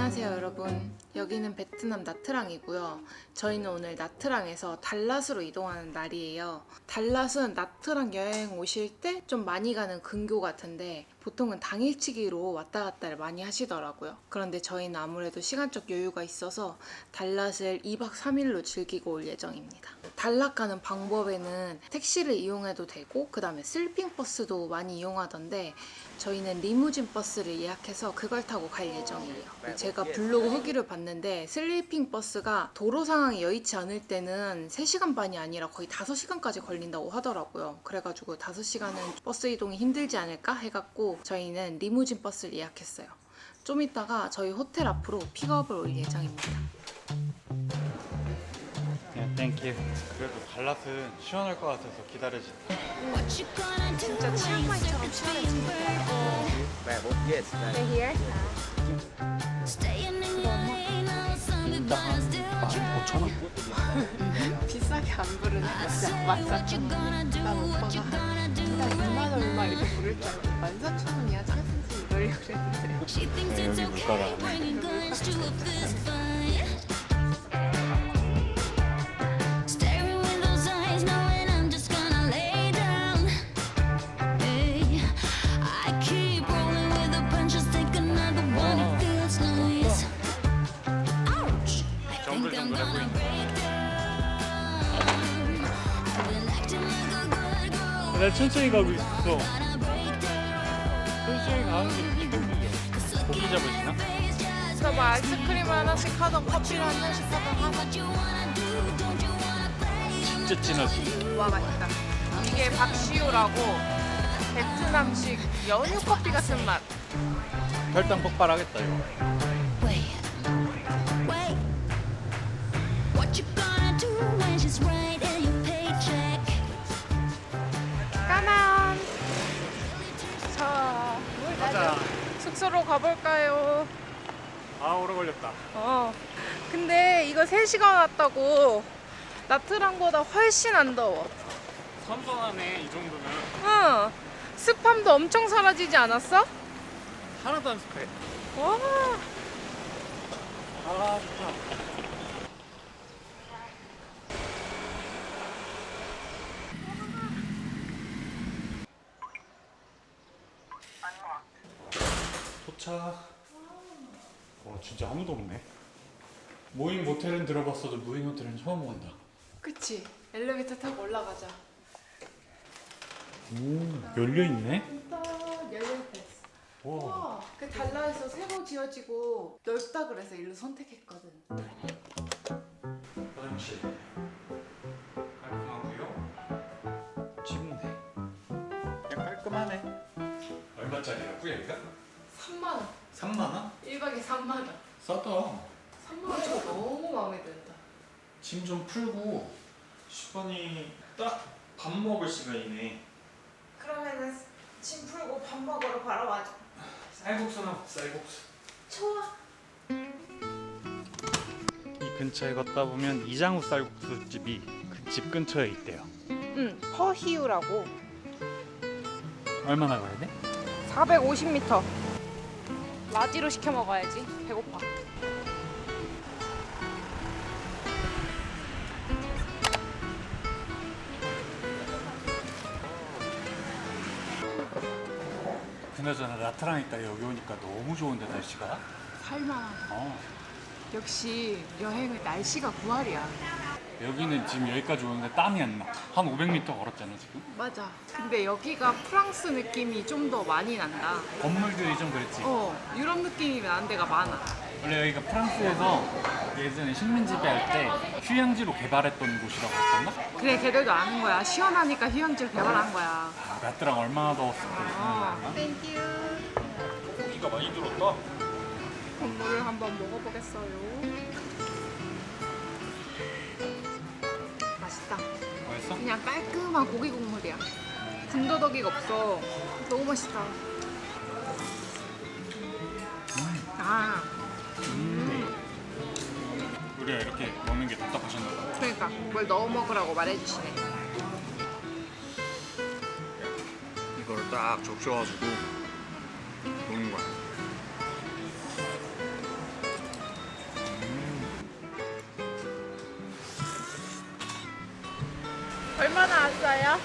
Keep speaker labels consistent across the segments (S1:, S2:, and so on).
S1: 안녕하세요 여러분, 여기는 베트남 나트랑이고요. 저희는 오늘 나트랑에서 달랏으로 이동하는 날이에요. 달랏은 나트랑 여행 오실 때 좀 많이 가는 근교 같은데 보통은 당일치기로 왔다 갔다를 많이 하시더라고요. 그런데 저희는 아무래도 시간적 여유가 있어서 달랏을 2박 3일로 즐기고 올 예정입니다. 달랏 가는 방법에는 택시를 이용해도 되고 그 다음에 슬핑 버스도 많이 이용하던데 저희는 리무진 버스를 예약해서 그걸 타고 갈 예정이에요. 제가 블로그 후기를 봤는데 슬리핑 버스가 도로 상황이 여의치 않을 때는 3시간 반이 아니라 거의 5시간까지 걸린다고 하더라고요. 그래가지고 5시간은 버스 이동이 힘들지 않을까 해갖고 저희는 리무진 버스를 예약했어요. 좀 이따가 저희 호텔 앞으로 픽업을 올 예정입니다.
S2: 땡큐. 그래도 달랏은 시원할 것 같아서 기다려진다.
S1: 진짜 치앙마이처럼 시원해집니다.
S3: Yes.
S1: here?
S2: 인당 한 15,000원?
S1: 비싸게 안 부르네. 맞아. 난 오빠가 한 2만 얼마 이렇게 부를 줄 알고 14,000원이야 차선수 이러려고 그랬는데
S2: 여기 물가가 안 해. 정글정글해 보인다. 내가 천천히 가고 있어. 천천히 가는 게 지금 고기 잡으시나?
S1: 저 뭐 아이스크림 하나씩 하던 커피를 한 잔씩 하던 하나.
S2: 진짜 진하지?
S1: 와 맛있다. 이게 박시우라고 베트남식 연유 커피 같은 맛.
S2: 혈당 폭발하겠다 이거. 까만. 자, 가자.
S1: 숙소로 가볼까요?
S2: 아 오래 걸렸다.
S1: 근데 이거 3시간 왔다고 나트랑보다 훨씬 안 더워.
S2: 선선하네 이 정도면.
S1: 응. 습함도 엄청 사라지지 않았어?
S2: 하나도 안 습해.
S1: 와.
S2: 아 좋다. 도착. 진짜 아무도 없네. 무인 모텔은 들어봤어도 무인 호텔은 처음 온다.
S1: 그치. 엘리베이터 타고 올라가자.
S2: 오 열려 있네.
S1: 진짜 열려있다.
S2: 와.
S1: 와, 그 달라에서 새로 지어지고 넓다 그래서 일로 선택했거든.
S2: 화장실 깔끔하고요. 침대 그냥 깔끔하네. 얼마짜리라고 여기가?
S1: 3만 원.
S2: 3만 원?
S1: 1박에 3만 원.
S2: 싸다.
S1: 3만 원 주고 너무 마음에 든다.
S2: 짐 좀 풀고 시간이 딱 밥 먹을 시간이네.
S1: 그러면은 짐 풀고 밥 먹으러 바로 와줘.
S2: 쌀국수나 먹자, 쌀국수.
S1: 좋아.
S2: 이 근처에 걷다 보면 이장우 쌀국수 집이 그 집 근처에 있대요.
S1: 응, 퍼히우라고.
S2: 얼마나 가야 돼?
S1: 450m. 라지로 시켜 먹어야지. 배고파.
S2: 그나저나 나트랑 있다 여기 오니까 너무 좋은데 날씨가?
S1: 살만하다. 역시 여행은 날씨가 구할이야.
S2: 여기는 지금 여기까지 오는데 땀이 안 나. 한 500m 걸었잖아 지금.
S1: 맞아. 근데 여기가 프랑스 느낌이 좀 더 많이 난다.
S2: 건물들이 좀 그랬지.
S1: 유럽 느낌이 나는 데가 많아.
S2: 원래 여기가 프랑스에서 예전에 식민지배 할 때 휴양지로 개발했던 곳이라고 했었나?
S1: 그래, 걔들도 아는 거야. 시원하니까 휴양지를 개발한 거야.
S2: 아, 나트랑 얼마나 더웠을까.
S1: 땡큐.
S2: 고기가 많이 들었다.
S1: 국물을 한번 먹어보겠어요. 맛있다.
S2: 맛있어?
S1: 그냥 깔끔한 고기 국물이야. 군더더기가 없어. 너무 맛있다.
S2: 우리가 이렇게 먹는 게 답답하셨나 봐.
S1: 그러니까 뭘 넣어 먹으라고 말해주시네.
S2: 이거를 딱 적셔가지고 먹는 거야.
S1: 얼마나 왔어요?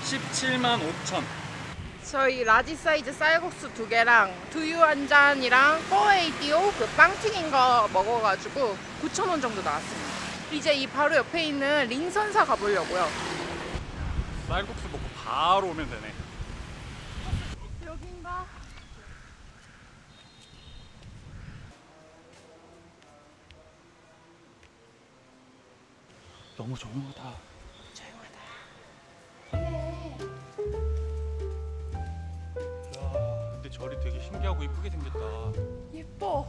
S2: 17만 5천.
S1: 저희 라지 사이즈 쌀국수 2개랑 두유 한 잔이랑 뽀에이디오 그 빵 튀긴 거 먹어가지고 9,000원 정도 나왔습니다. 이제 이 바로 옆에 있는 린선사 가보려고요.
S2: 쌀국수 먹고 바로 오면 되네.
S1: 여긴가?
S2: 너무 조용하다. 야, 근데 절이 되게 신기하고 이쁘게 생겼다.
S1: 예뻐.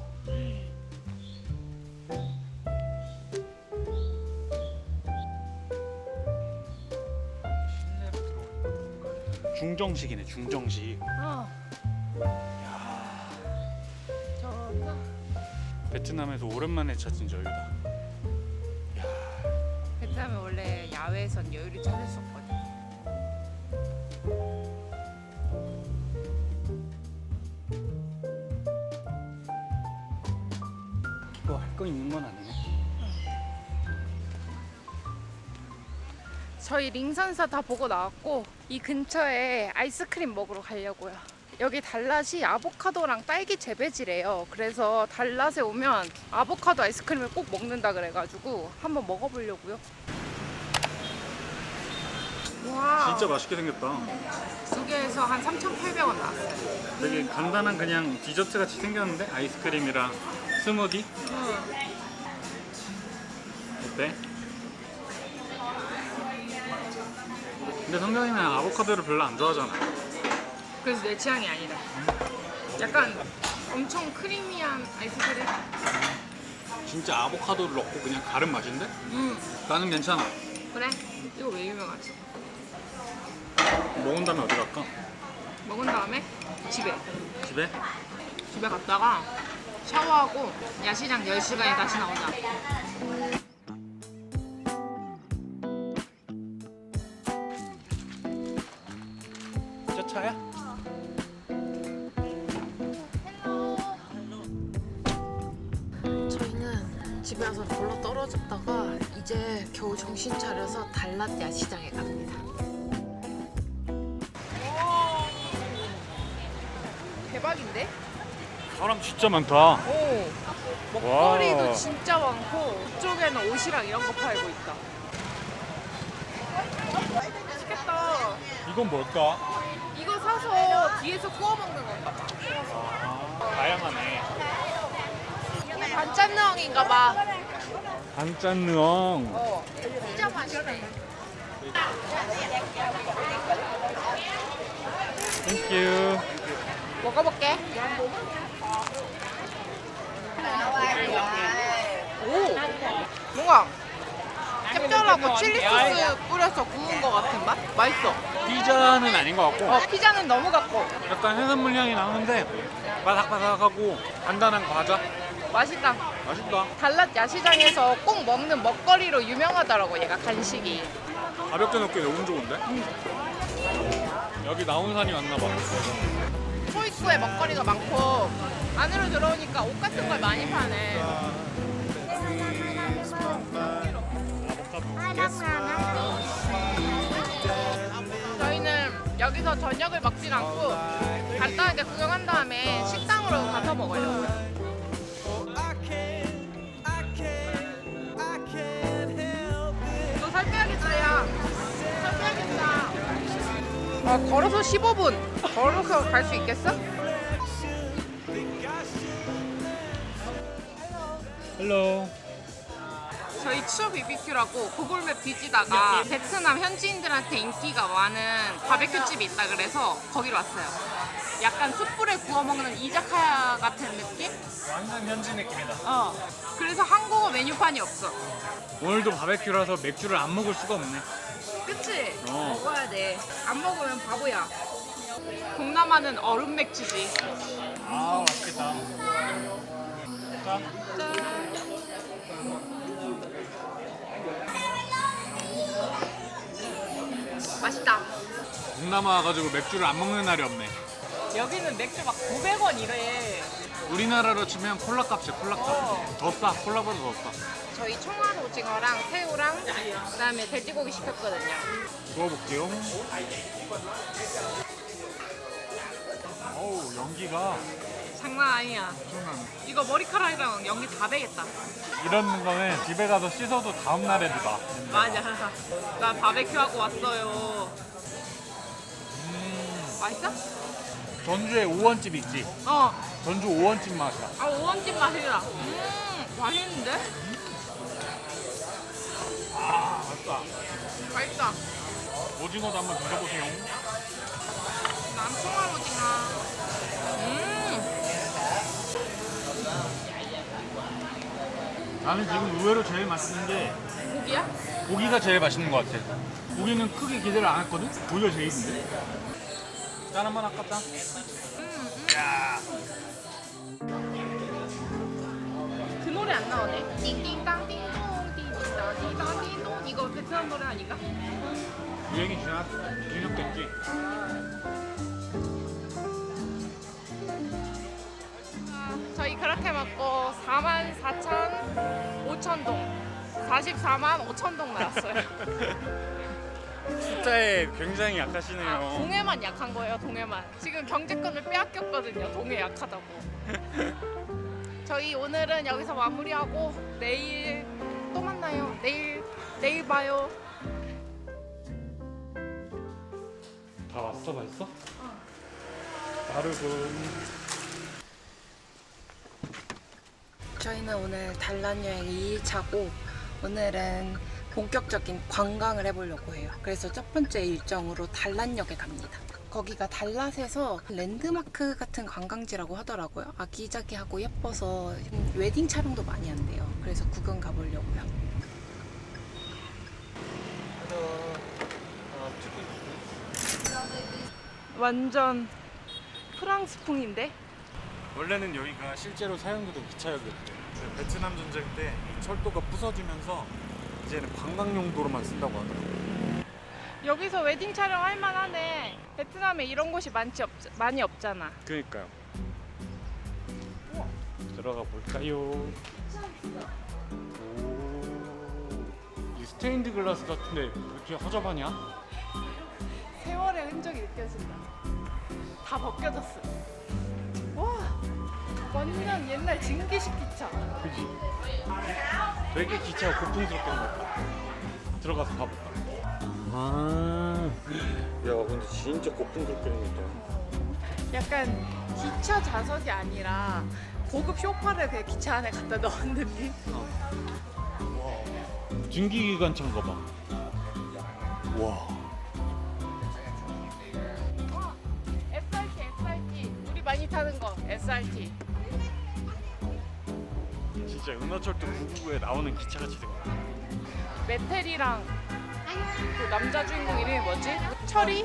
S2: 실내로 들어오는 거. 중정식이네, 중정식.
S1: 저거
S2: 베트남에서 오랜만에 찾은 여유다.
S1: 베트남에 원래 야외에선 여유를 찾을 수 없거든.
S2: 뭐 할 거 있는 건 아니네.
S1: 저희 링선사 다 보고 나왔고 이 근처에 아이스크림 먹으러 가려고요. 여기 달랏이 아보카도랑 딸기 재배지래요. 그래서 달랏에 오면 아보카도 아이스크림을 꼭 먹는다 그래가지고 한번 먹어보려고요. 와,
S2: 진짜 맛있게 생겼다.
S1: 두 개에서 한 3,800원 나왔어요.
S2: 되게 간단한 그냥 디저트 같이 생겼는데 아이스크림이랑 스무디? 어때? 근데 성경이는 아보카도를 별로 안 좋아하잖아.
S1: 그래서 내 취향이 아니다. 약간 엄청 크리미한 아이스크림?
S2: 진짜 아보카도를 넣고 그냥 가른 맛인데? 나는 괜찮아.
S1: 그래? 이거 왜 유명하지?
S2: 먹은 다음에 어디 갈까?
S1: 먹은 다음에 집에
S2: 집에?
S1: 갔다가 샤워하고 야시장 10시간에 다시 나오자.
S2: 저 차야?
S1: 저희는 집에 와서 골로 떨어졌다가 이제 겨우 정신 차려서 달랏 야시장에 갑니다. 대박인데?
S2: 사람 진짜 많다.
S1: 오, 먹거리도
S2: 와우.
S1: 진짜 많고 이쪽에는 옷이랑 이런 거 팔고 있다. 맛있겠다.
S2: 이건 뭘까?
S1: 이거 사서 뒤에서 구워 먹는 건가 봐.
S2: 다양하네.
S1: 이게 반짠느엉인가 봐.
S2: 반짠느엉.
S1: 진짜 맛있네.
S2: 땡큐.
S1: 먹어볼게. 오, 뭔가 짭짤하고 칠리 소스 뿌려서 구운 것 같은 맛? 맛있어.
S2: 피자는 아닌 것 같고
S1: 피자는 너무 같고
S2: 약간 해산물 향이 나는데 바삭바삭하고 간단한 과자.
S1: 맛있다.
S2: 맛있다.
S1: 달랏 야시장에서 꼭 먹는 먹거리로 유명하더라고, 얘가 간식이.
S2: 가볍게 넣기 너무 좋은데? 여기 나온산이 왔나 봐.
S1: 초입구에 먹거리가 많고 안으로 들어오니까 옷 같은 걸 많이 파네. 저희는 여기서 저녁을 먹진 않고 간단하게 구경한 다음에 식당으로 가서 먹으려고요. 너 살 빼야겠어요. 살 빼야겠다. 걸어서 15분. 걸어서 갈 수 있겠어?
S2: 헬로.
S1: 저희 추어 BBQ라고 구글맵 뒤지다가 베트남 현지인들한테 인기가 많은 바베큐집이 있다 그래서 거기로 왔어요. 약간 숯불에 구워 먹는 이자카야 같은 느낌?
S2: 완전 현지 느낌이다.
S1: 그래서 한국어 메뉴판이 없어.
S2: 오늘도 바베큐라서 맥주를 안 먹을 수가 없네.
S1: 그치?
S2: 어.
S1: 먹어야 돼. 안 먹으면 바보야. 동남아는 얼음 맥주지.
S2: 아 맛있겠다. 자.
S1: 짠. 맛있다.
S2: 동남아 와가지고 맥주를 안 먹는 날이 없네.
S1: 여기는 맥주 막 900원 이래.
S2: 우리나라로 치면 콜라 값이야, 콜라 값. 더 싸, 콜라보다 더 싸.
S1: 저희 청알 오징어랑 새우랑 그다음에 돼지고기 시켰거든요.
S2: 구워볼게요. 어우, 연기가
S1: 장난 아니야.
S2: 엄청나네.
S1: 이거 머리카락이랑 연기 다 되겠다.
S2: 이런 거는 집에 가서 씻어도 다음날에도 나.
S1: 맞아. 나 바베큐 하고 왔어요. 맛있어?
S2: 전주에 5원집 있지?
S1: 어.
S2: 전주 5원집 맛이야.
S1: 아, 오원집 맛이다. 맛있는데?
S2: 맛있다.
S1: 맛있다.
S2: 오징어도 한번 드셔보세요.
S1: 난 청알 오징어.
S2: 나는 지금 의외로 제일 맛있는 게
S1: 고기야?
S2: 고기가 제일 맛있는 것 같아. 고기는 크게 기대를 안 했거든? 고기가 제일인데? 짠 한번 할까, 짠? 야.
S1: 그 노래 안 나오네. 띵띵땅 띵동 띵띵땅 띵땅 띵동. 이거 베트남 노래 아닌가?
S2: 유행이 진입됐지?
S1: 저희 그렇게 먹고 44,500동 44만 5천동 나왔어요.
S2: 숫자에 굉장히 약하시네요.
S1: 동해만 약한 거예요. 동해만. 지금 경제권을 빼앗겼거든요. 동해 약하다고. 저희 오늘은 여기서 마무리하고 내일 또 만나요. 내일 봐요.
S2: 다 왔어, 맛있어? 빠르군.
S1: 저희는 오늘 단란 여행 2일차고 오늘은 본격적인 관광을 해보려고 해요. 그래서 첫 번째 일정으로 단란역에 갑니다. 거기가 달랏에서 랜드마크 같은 관광지라고 하더라고요. 아기자기하고 예뻐서 웨딩 촬영도 많이 한대요. 그래서 구경 가보려고요. 완전 프랑스풍인데?
S2: 원래는 여기가 실제로 사용되던 기차역이었대. 베트남 전쟁 때 이 철도가 부서지면서 이제는 관광 용도로만 쓴다고 하더라고요.
S1: 여기서 웨딩 촬영 할 만하네. 베트남에 이런 곳이 많이 없잖아.
S2: 그러니까요. 들어가 볼까요? 오, 이 스테인드 글라스 같은데 왜 이렇게 허접하냐?
S1: 세월의 흔적이 느껴진다. 다 벗겨졌어. 와, 완전 옛날 증기식 기차.
S2: 그지? 되게 기차가 고풍스럽게 생겼다. 들어가서 가볼까? 아, 야 근데 진짜 고풍스럽게 생겼다.
S1: 약간 기차 좌석이 아니라 고급 쇼파를 그냥 기차 안에 갖다 넣은 느낌?
S2: 증기기관차인가 봐. 와.
S1: SRT. 우리 많이 타는 거, SRT.
S2: 진짜 은하철도 999에 나오는 기차같이 생겼다.
S1: 메텔이랑 그 남자 주인공 이름이 뭐지? 철이?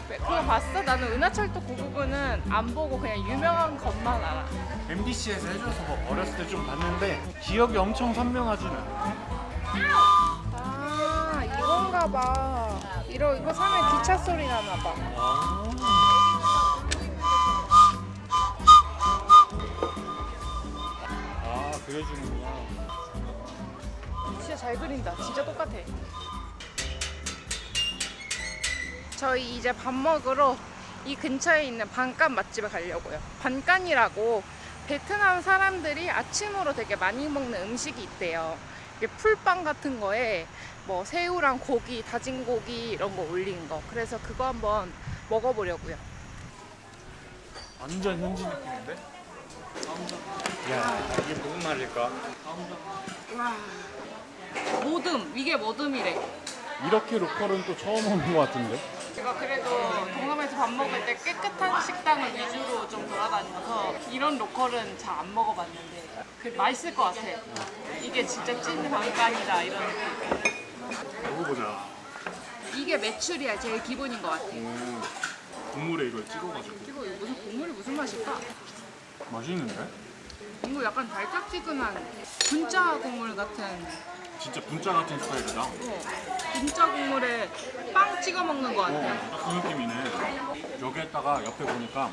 S1: 왜, 그거 봤어? 나는 은하철도 999는 안 보고 그냥 유명한 것만 알아.
S2: MBC에서 해줘서 뭐 어렸을 때 좀 봤는데 기억이 엄청 선명하진 않아.
S1: 아, 이건가 봐. 이거 사면 기차 소리 나나 봐.
S2: 아 그려주는구나.
S1: 진짜 잘 그린다. 진짜 똑같아. 저희 이제 밥 먹으러 이 근처에 있는 반깐 맛집에 가려고요. 반깐이라고 베트남 사람들이 아침으로 되게 많이 먹는 음식이 있대요. 이게 풀빵 같은 거에 뭐 새우랑 고기, 다진 고기 이런 거 올린 거. 그래서 그거 한번 먹어보려고요.
S2: 완전 현지 느낌인데? 야 이게 무슨 말일까?
S1: 와, 모듬. 이게 모듬이래.
S2: 이렇게 로컬은 또 처음 오는 것 같은데?
S1: 제가 그래도 동남아에서 밥 먹을 때 깨끗한 식당을 위주로 좀 돌아다녀서 이런 로컬은 잘 안 먹어봤는데 그 맛있을 것 같아. 이게 진짜 찐 반간이다 이런 느낌.
S2: 먹어보자.
S1: 이게 매출이야. 제일 기본인 것 같아.
S2: 국물에 이걸 찍어가지고.
S1: 이거 무슨 국물이 무슨 맛일까?
S2: 맛있는데?
S1: 이거 약간 달짝지근한 분짜 국물 같은.
S2: 진짜 분짜 같은 스타일이다.
S1: 분짜 국물에 빵 찍어 먹는 것 같아.
S2: 딱 그 느낌이네. 여기에다가 옆에 보니까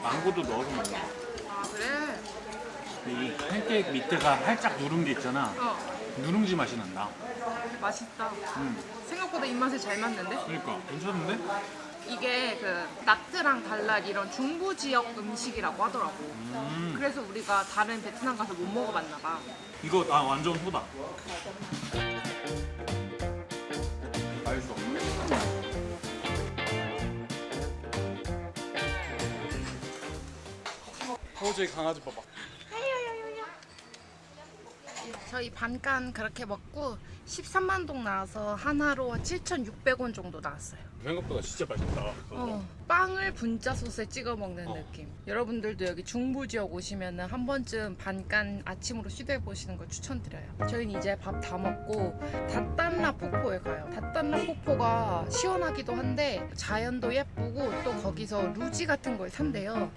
S2: 망고도 넣어서 먹는
S1: 아 그래?
S2: 이 팬케이크 밑에가 살짝 누룽지 있잖아. 누룽지 맛이 난다.
S1: 맛있다. 생각보다 입맛에 잘 맞는데?
S2: 그러니까 괜찮은데?
S1: 이게 그 나트랑 달랏 이런 중부 지역 음식이라고 하더라고. 그래서 우리가 다른 베트남 가서 못 먹어봤나 봐.
S2: 이거 완전 소다. 맛있어. 저기 강아지 봐봐.
S1: 저희 반간 그렇게 먹고 13만 동 나와서 하나로 7,600원 정도 나왔어요.
S2: 생각보다 진짜 맛있다.
S1: 빵을 분짜 소스에 찍어 먹는 느낌. 여러분들도 여기 중부 지역 오시면 한 번쯤 반간 아침으로 시도해 보시는 걸 추천드려요. 저희는 이제 밥 다 먹고 다딴라 폭포에 가요. 다딴라 폭포가 시원하기도 한데 자연도 예쁘고 또 거기서 루지 같은 걸 산대요.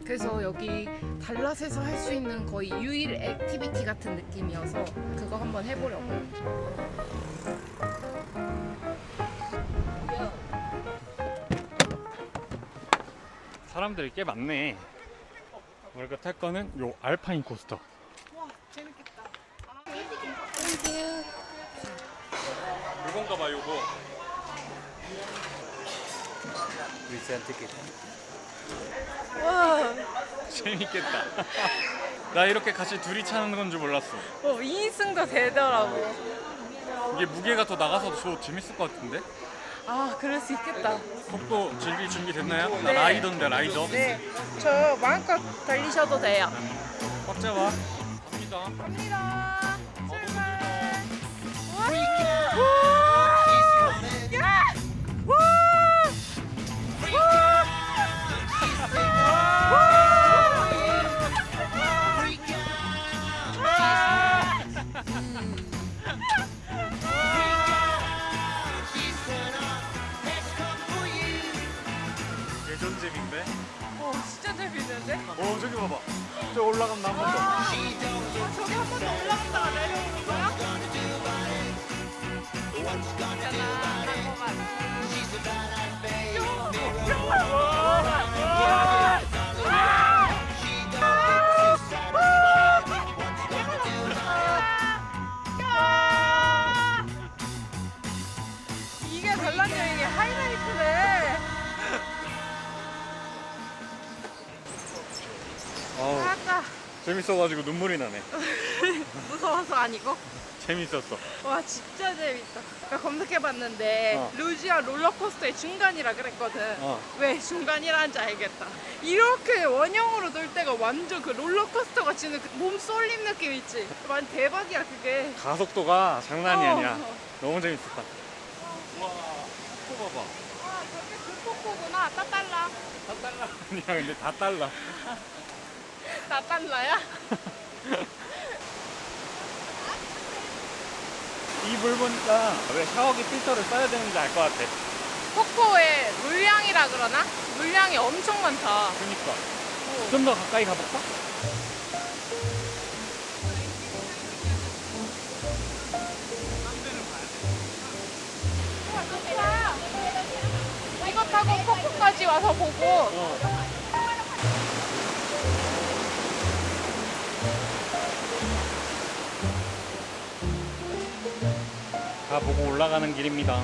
S1: 그래서 여기 달랏에서 할 수 있는 거의 유일 액티비티 같은 느낌이어서 그거 한번 해보려고요.
S2: 사람들이 꽤 많네. 우리가 탈 거는 요 알파인 코스터.
S1: 와 재밌겠다.
S2: 요건가 봐, 요거.
S3: Recent ticket.
S1: 와
S2: 재밌겠다. 나 이렇게 같이 둘이 차는 건 줄 몰랐어.
S1: 2인승도 되더라고.
S2: 이게 무게가 더 나가서 더 재밌을 것 같은데?
S1: 아 그럴 수 있겠다.
S2: 속도 즐길 준비 됐나요? 나
S1: 네.
S2: 라이더인데 라이더.
S1: 네, 저 마음껏 달리셔도 돼요.
S2: 꽉 잡아. 갑니다.
S1: 갑니다. 출발. 와! 야! 와!
S2: 예전잼인데?
S1: 진짜 재밌는데?
S2: 저기 봐봐. 저 올라가면 한 번 더.
S1: 저기 한 번 더 올라갔다가 내려오는 거야? 대단한 거 같아. 이게 달랏 여행의 하이라이트네. 아까
S2: 재밌어가지고 눈물이 나네.
S1: 무서워서 아니고.
S2: 재밌었어.
S1: 와 진짜 재밌다. 내가 검색해봤는데 루지아 롤러코스터의 중간이라 그랬거든. 왜 중간이라는지 알겠다. 이렇게 원형으로 돌 때가 완전 그 롤러코스터 같이 몸 쏠림 느낌 있지. 완전 대박이야 그게.
S2: 가속도가 장난이 아니야.
S1: 어.
S2: 너무 재밌었다. 와, 폭포 봐봐.
S1: 와 저게 그 폭포구나. 따달라.
S2: 아니야, 근데 다 달라.
S1: 따달라야?
S2: 이 물 보니까 왜 샤워기 필터를 써야 되는지 알 것 같아.
S1: 폭포에 물량이라 그러나? 물량이 엄청 많다.
S2: 그니까. 좀 더 가까이 가볼까?
S1: 우와 좋다. 이거 타고 폭포까지 와서 보고
S2: 다 보고 올라가는 길입니다.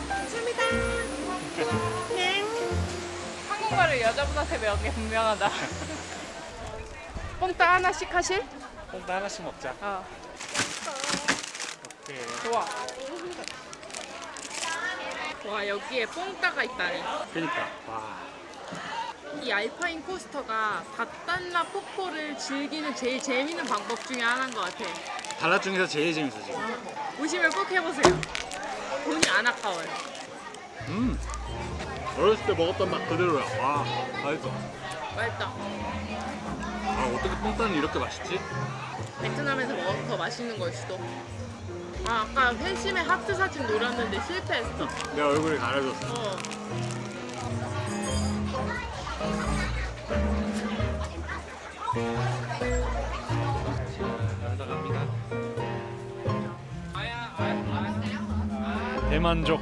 S1: 감사합니다. 네. 한국말을 여자분한테 배운 게 분명하다. 뽕따 하나씩 하실?
S2: 일단 하나씩 먹자. 오케이.
S1: 좋아. 와 여기에 뽕따가 있다니.
S2: 그니까. 와.
S1: 이 알파인 코스터가 다딴라 폭포를 즐기는 제일 재밌는 방법 중에 하나인 것 같아.
S2: 달랏 중에서 제일 재밌어 지금.
S1: 오시면 꼭 해보세요. 돈이 안 아까워요.
S2: 어렸을 때 먹었던 맛 그대로야. 와, 맛있어.
S1: 맛있다.
S2: 아, 어떻게 뽕따는 이렇게 맛있지?
S1: 베트남에서 먹어서 더 맛있는 걸 수도. 아 아까 팬심의 하트 사진 노렸는데 실패했어.
S2: 내 얼굴이 가려졌어. 대만족.